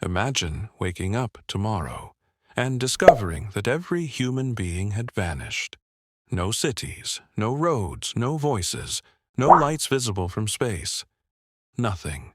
Imagine waking up tomorrow and discovering that every human being had vanished. No cities, no roads, no voices, no lights visible from space. Nothing.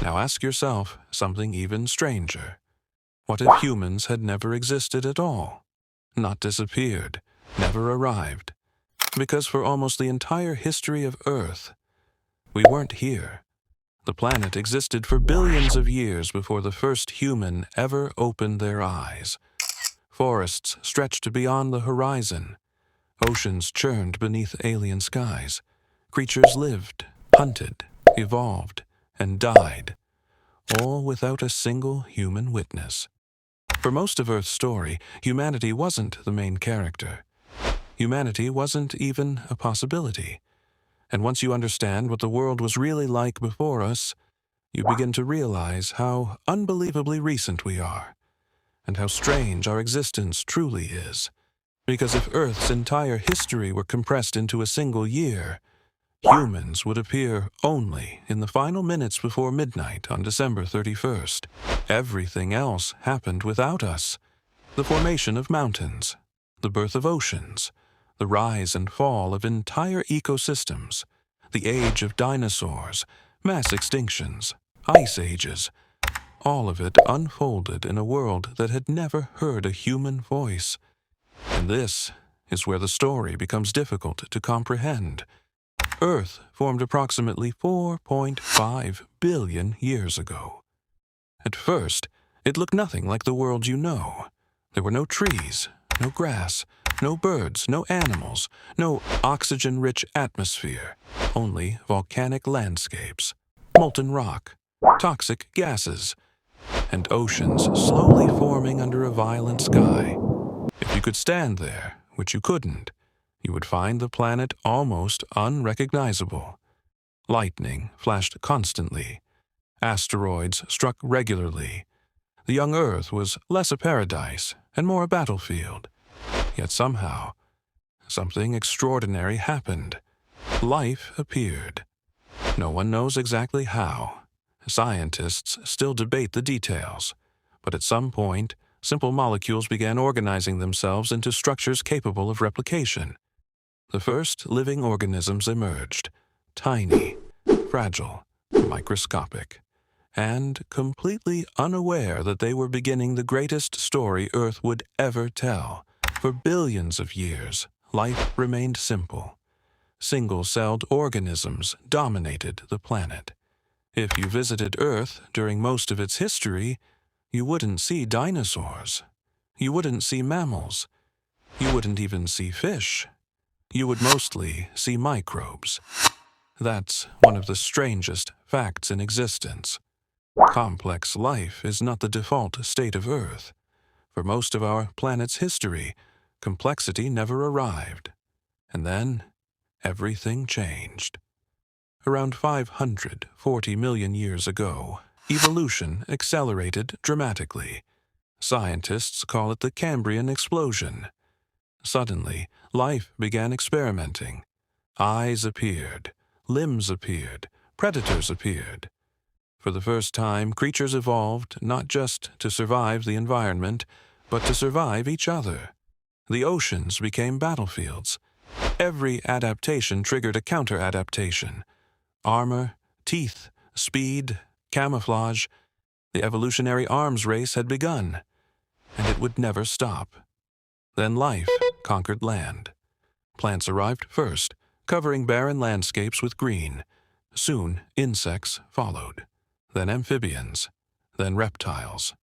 Now ask yourself something even stranger. What if humans had never existed at all? Not disappeared, never arrived? Because for almost the entire history of Earth, we weren't here. The planet existed for billions of years before the first human ever opened their eyes. Forests stretched beyond the horizon. Oceans churned beneath alien skies. Creatures lived, hunted, evolved, and died, all without a single human witness. For most of Earth's story, humanity wasn't the main character. Humanity wasn't even a possibility. And once you understand what the world was really like before us, you begin to realize how unbelievably recent we are, and how strange our existence truly is. Because if Earth's entire history were compressed into a single year, humans would appear only in the final minutes before midnight on December 31st. Everything else happened without us. The formation of mountains, the birth of oceans, the rise and fall of entire ecosystems, the age of dinosaurs, mass extinctions, ice ages, all of it unfolded in a world that had never heard a human voice. And this is where the story becomes difficult to comprehend. Earth formed approximately 4.5 billion years ago. At first, it looked nothing like the world you know. There were no trees, no grass, no birds, no animals, no oxygen-rich atmosphere, only volcanic landscapes, molten rock, toxic gases, and oceans slowly forming under a violent sky. If you could stand there, which you couldn't, you would find the planet almost unrecognizable. Lightning flashed constantly. Asteroids struck regularly. The young Earth was less a paradise and more a battlefield. Yet somehow, something extraordinary happened. Life appeared. No one knows exactly how. Scientists still debate the details. But at some point, simple molecules began organizing themselves into structures capable of replication. The first living organisms emerged, tiny, fragile, microscopic, and completely unaware that they were beginning the greatest story Earth would ever tell. For billions of years, life remained simple. Single-celled organisms dominated the planet. If you visited Earth during most of its history, you wouldn't see dinosaurs. You wouldn't see mammals. You wouldn't even see fish. You would mostly see microbes. That's one of the strangest facts in existence. Complex life is not the default state of Earth. For most of our planet's history, complexity never arrived. And then, everything changed. Around 540 million years ago, evolution accelerated dramatically. Scientists call it the Cambrian explosion. Suddenly, life began experimenting. Eyes appeared, limbs appeared, predators appeared. For the first time, creatures evolved not just to survive the environment, but to survive each other. The oceans became battlefields. Every adaptation triggered a counter-adaptation. Armor, teeth, speed, camouflage. The evolutionary arms race had begun, and it would never stop. Then life conquered land. Plants arrived first, covering barren landscapes with green. Soon, insects followed. Then amphibians. Then reptiles.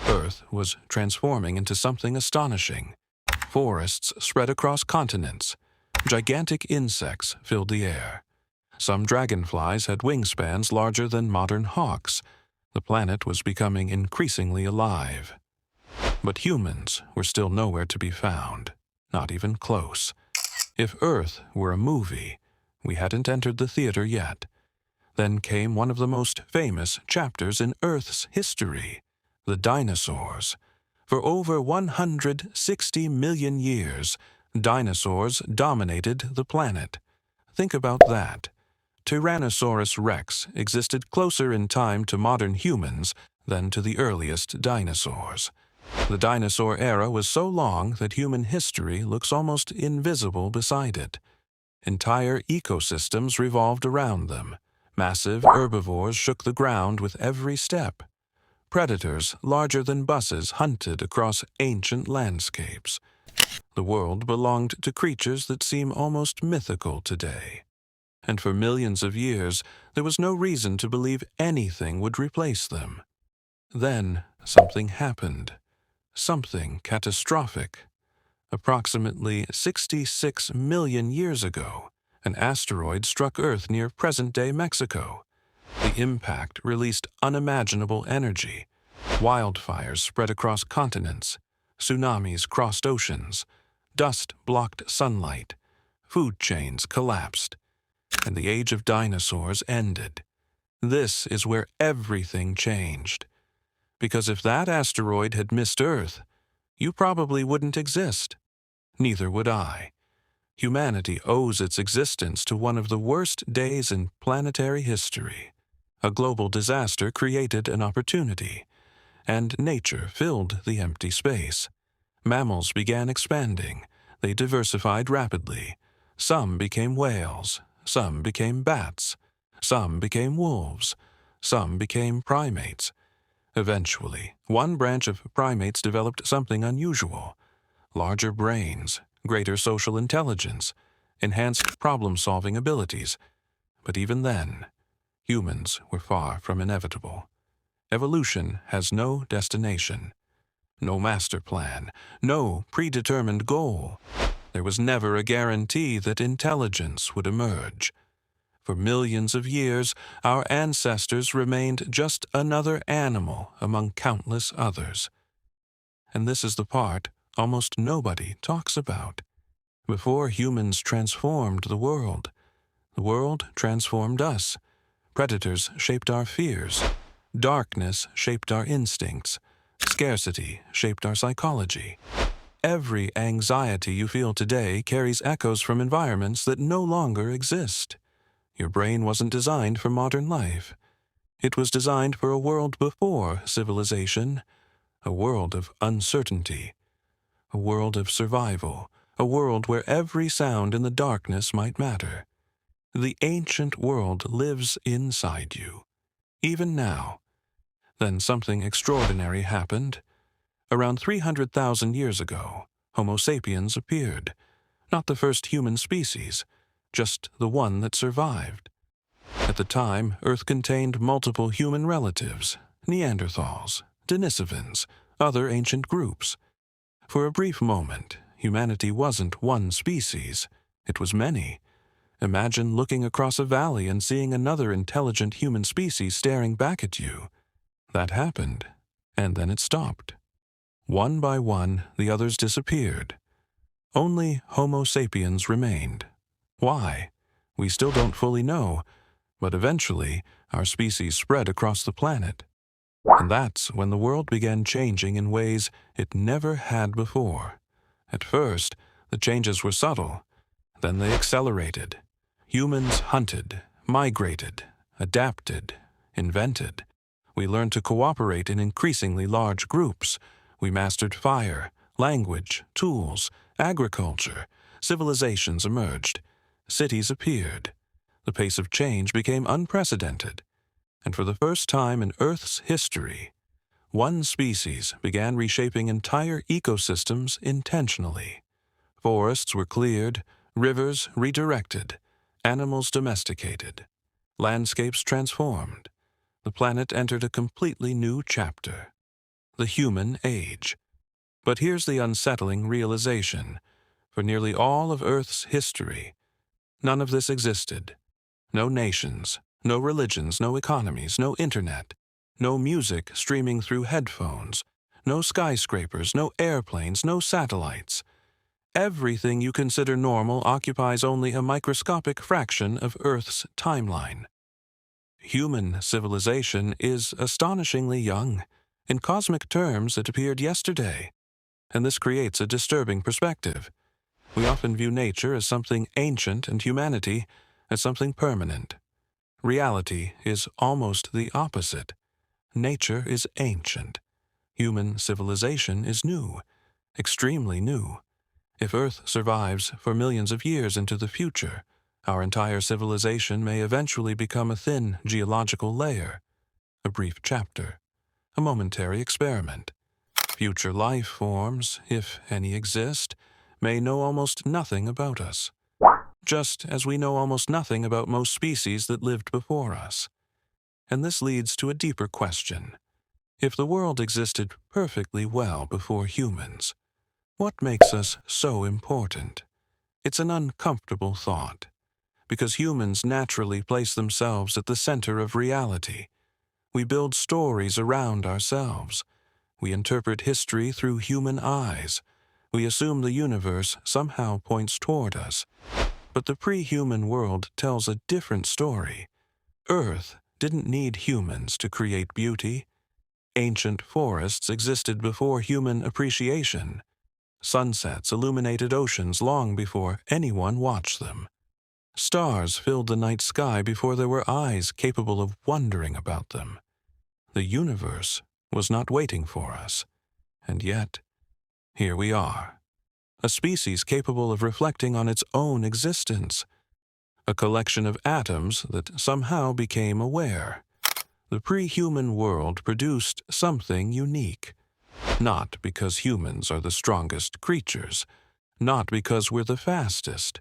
Earth was transforming into something astonishing. Forests spread across continents. Gigantic insects filled the air. Some dragonflies had wingspans larger than modern hawks. The planet was becoming increasingly alive. But humans were still nowhere to be found, not even close. If Earth were a movie, we hadn't entered the theater yet. Then came one of the most famous chapters in Earth's history, the dinosaurs. For over 160 million years, dinosaurs dominated the planet. Think about that. Tyrannosaurus rex existed closer in time to modern humans then to the earliest dinosaurs. The dinosaur era was so long that human history looks almost invisible beside it. Entire ecosystems revolved around them. Massive herbivores shook the ground with every step. Predators larger than buses hunted across ancient landscapes. The world belonged to creatures that seem almost mythical today. And for millions of years, there was no reason to believe anything would replace them. Then something happened. Something catastrophic. Approximately 66 million years ago, an asteroid struck Earth near present-day Mexico. The impact released unimaginable energy. Wildfires spread across continents. Tsunamis crossed oceans. Dust blocked sunlight. Food chains collapsed. And the age of dinosaurs ended. This is where everything changed. Because if that asteroid had missed Earth, you probably wouldn't exist. Neither would I. Humanity owes its existence to one of the worst days in planetary history. A global disaster created an opportunity, and nature filled the empty space. Mammals began expanding. They diversified rapidly. Some became whales. Some became bats. Some became wolves. Some became primates. Eventually, one branch of primates developed something unusual: larger brains, greater social intelligence, enhanced problem-solving abilities. But even then, humans were far from inevitable. Evolution has no destination, no master plan, no predetermined goal. There was never a guarantee that intelligence would emerge. For millions of years, our ancestors remained just another animal among countless others. And this is the part almost nobody talks about. Before humans transformed the world transformed us. Predators shaped our fears. Darkness shaped our instincts. Scarcity shaped our psychology. Every anxiety you feel today carries echoes from environments that no longer exist. Your brain wasn't designed for modern life. It was designed for a world before civilization, a world of uncertainty, a world of survival, a world where every sound in the darkness might matter. The ancient world lives inside you, even now. Then something extraordinary happened. Around 300,000 years ago, Homo sapiens appeared. Not the first human species, just the one that survived. At the time, Earth contained multiple human relatives: Neanderthals, Denisovans, other ancient groups. For a brief moment, humanity wasn't one species, it was many. Imagine looking across a valley and seeing another intelligent human species staring back at you. That happened, and then it stopped. One by one, the others disappeared. Only Homo sapiens remained. Why? We still don't fully know, but eventually our species spread across the planet. And that's when the world began changing in ways it never had before. At first, the changes were subtle. Then they accelerated. Humans hunted, migrated, adapted, invented. We learned to cooperate in increasingly large groups. We mastered fire, language, tools, agriculture. Civilizations emerged. Cities appeared. The pace of change became unprecedented. And for the first time in Earth's history, one species began reshaping entire ecosystems intentionally. Forests were cleared, rivers redirected, animals domesticated, landscapes transformed. The planet entered a completely new chapter: the human age. But here's the unsettling realization. For nearly all of Earth's history, none of this existed. No nations, no religions, no economies, no internet, no music streaming through headphones, no skyscrapers, no airplanes, no satellites. Everything you consider normal occupies only a microscopic fraction of Earth's timeline. Human civilization is astonishingly young. In cosmic terms, it appeared yesterday. And this creates a disturbing perspective. We often view nature as something ancient and humanity as something permanent. Reality is almost the opposite. nature is ancient. Human civilization is new, extremely new. If Earth survives for millions of years into the future, our entire civilization may eventually become a thin geological layer, a brief chapter, a momentary experiment. Future life forms, if any exist, may know almost nothing about us, just as we know almost nothing about most species that lived before us. And this leads to a deeper question. If the world existed perfectly well before humans, what makes us so important? It's an uncomfortable thought, because humans naturally place themselves at the center of reality. We build stories around ourselves. We interpret history through human eyes. We assume the universe somehow points toward us. But the pre-human world tells a different story. Earth didn't need humans to create beauty. Ancient forests existed before human appreciation. Sunsets illuminated oceans long before anyone watched them. Stars filled the night sky before there were eyes capable of wondering about them. The universe was not waiting for us. And yet, here we are. A species capable of reflecting on its own existence. A collection of atoms that somehow became aware. The pre-human world produced something unique. Not because humans are the strongest creatures, not because we're the fastest,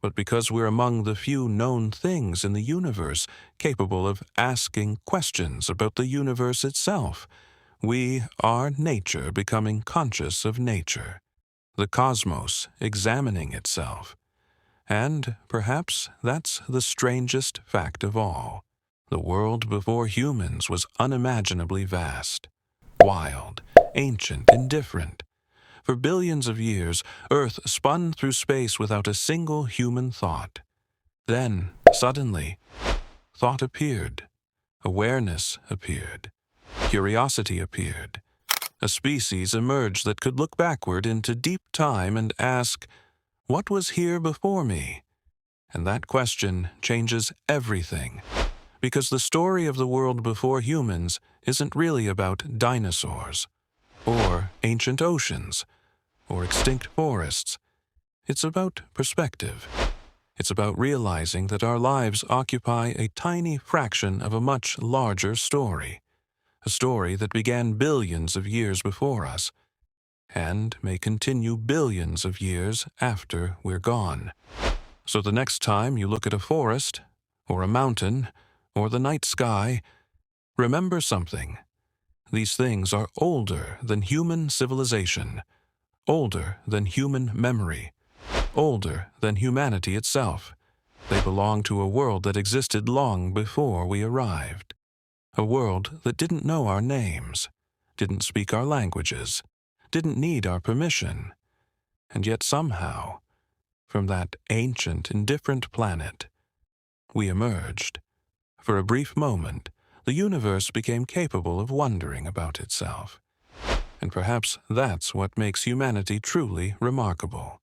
but because we're among the few known things in the universe capable of asking questions about the universe itself. We are nature becoming conscious of nature, the cosmos examining itself. And perhaps that's the strangest fact of all. The world before humans was unimaginably vast, wild, ancient, and different. For billions of years, Earth spun through space without a single human thought. Then, suddenly, thought appeared, awareness appeared, curiosity appeared. A species emerged that could look backward into deep time and ask, "What was here before me?" And that question changes everything. Because the story of the world before humans isn't really about dinosaurs, or ancient oceans, or extinct forests. It's about perspective. It's about realizing that our lives occupy a tiny fraction of a much larger story, a story that began billions of years before us, and may continue billions of years after we're gone. So the next time you look at a forest, or a mountain, or the night sky, remember something. These things are older than human civilization, older than human memory, older than humanity itself. They belong to a world that existed long before we arrived. A world that didn't know our names, didn't speak our languages, didn't need our permission. And yet somehow, from that ancient and different planet, we emerged. For a brief moment, the universe became capable of wondering about itself. And perhaps that's what makes humanity truly remarkable.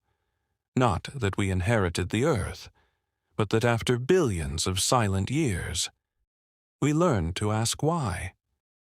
Not that we inherited the Earth, but that after billions of silent years, we learned to ask why.